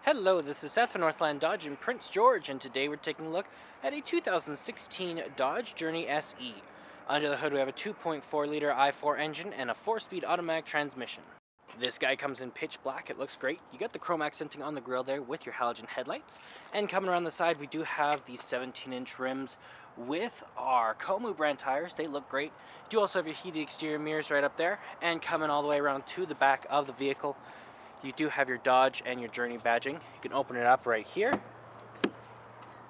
Hello, this is Seth from Northland Dodge in Prince George, and today we're taking a look at a 2016 Dodge Journey SE. Under the hood we have a 2.4-liter i4 engine and a 4-speed automatic transmission. This guy comes in pitch black. It looks great. You got the chrome accenting on the grille there with your halogen headlights. And coming around the side we do have these 17-inch rims with our Komu brand tires. They look great. You do also have your heated exterior mirrors right up there. And coming all the way around to the back of the vehicle, you do have your Dodge and your Journey badging. You can open it up right here.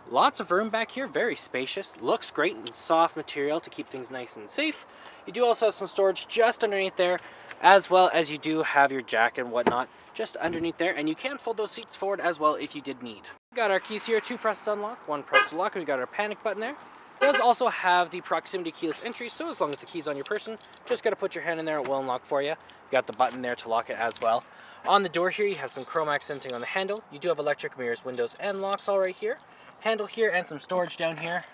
Lots of room back here, very spacious. Looks great and soft material to keep things nice and safe. You do also have some storage just underneath there, as well as you do have your jack and whatnot just underneath there, and you can fold those seats forward as well if you did need. We got our keys here, 2 press to unlock, 1 press to lock, and we got our panic button there. It does also have the proximity keyless entry, so as long as the key's on your person, just gotta put your hand in there, it will unlock for you. You got the button there to lock it as well. On the door here, you have some chrome accenting on the handle. You do have electric mirrors, windows, and locks all right here. Handle here and some storage down here.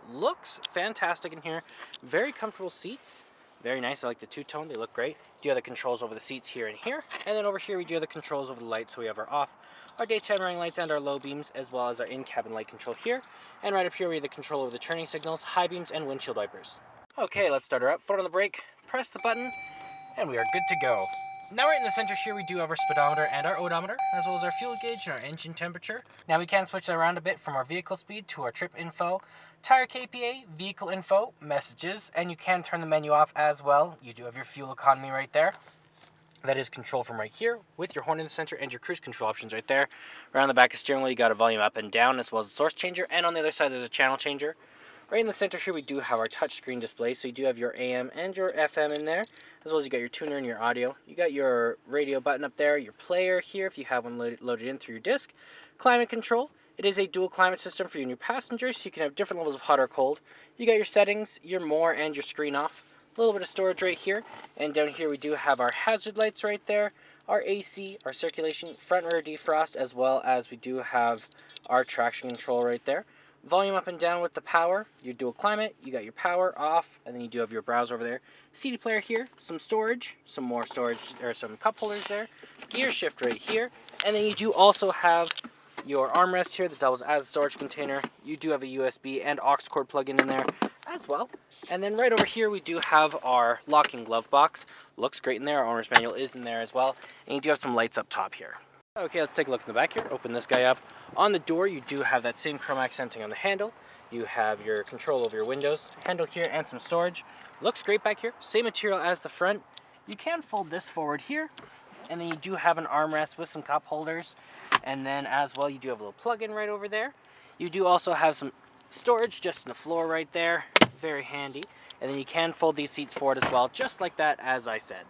Looks fantastic in here. Very comfortable seats. Very nice. I like the two-tone. They look great. You do have the controls over the seats here and here. And then over here, we do have the controls over the lights. So we have our off, our daytime running lights, and our low beams, as well as our in-cabin light control here. And right up here, we have the control over the turning signals, high beams, and windshield wipers. Okay, let's start her up. Foot on the brake, press the button, and we are good to go. Now right in the center here we do have our speedometer and our odometer, as well as our fuel gauge and our engine temperature. Now we can switch that around a bit from our vehicle speed to our trip info, tire KPA, vehicle info, messages, and you can turn the menu off as well. You do have your fuel economy right there. That is controlled from right here with your horn in the center and your cruise control options right there. Around the back of the steering wheel you got a volume up and down, as well as a source changer, and on the other side there's a channel changer. Right in the center here we do have our touchscreen display, so you do have your AM and your FM in there, as well as you got your tuner and your audio. You got your radio button up there, your player here if you have one loaded in through your disc. Climate control. It is a dual climate system for you and your passengers, so you can have different levels of hot or cold. You got your settings, your more, and your screen off. A little bit of storage right here, and down here we do have our hazard lights right there, our AC, our circulation, front rear defrost, as well as we do have our traction control right there. Volume up and down with the power, your dual climate, you got your power off, and then you do have your browser over there. CD player here, some storage, some more storage, or some cup holders there. Gear shift right here, and then you do also have your armrest here that doubles as a storage container. You do have a USB and aux cord plug-in in there as well. And then right over here we do have our locking glove box. Looks great in there, our owner's manual is in there as well. And you do have some lights up top here. Okay, let's take a look in the back here. Open this guy up. On the door, you do have that same chrome accenting on the handle. You have your control over your windows, handle here, and some storage. Looks great back here. Same material as the front. You can fold this forward here, and then you do have an armrest with some cup holders. And then as well, you do have a little plug-in right over there. You do also have some storage just in the floor right there. Very handy. And then you can fold these seats forward as well, just like that, as I said.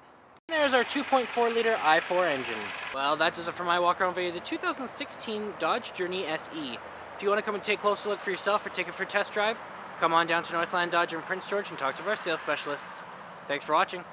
There's our 2.4-liter i4 engine. Well, that does it for my walk-around video of the 2016 Dodge Journey SE. If you want to come and take a closer look for yourself or take it for a test drive, come on down to Northland Dodge in Prince George and talk to our sales specialists. Thanks for watching.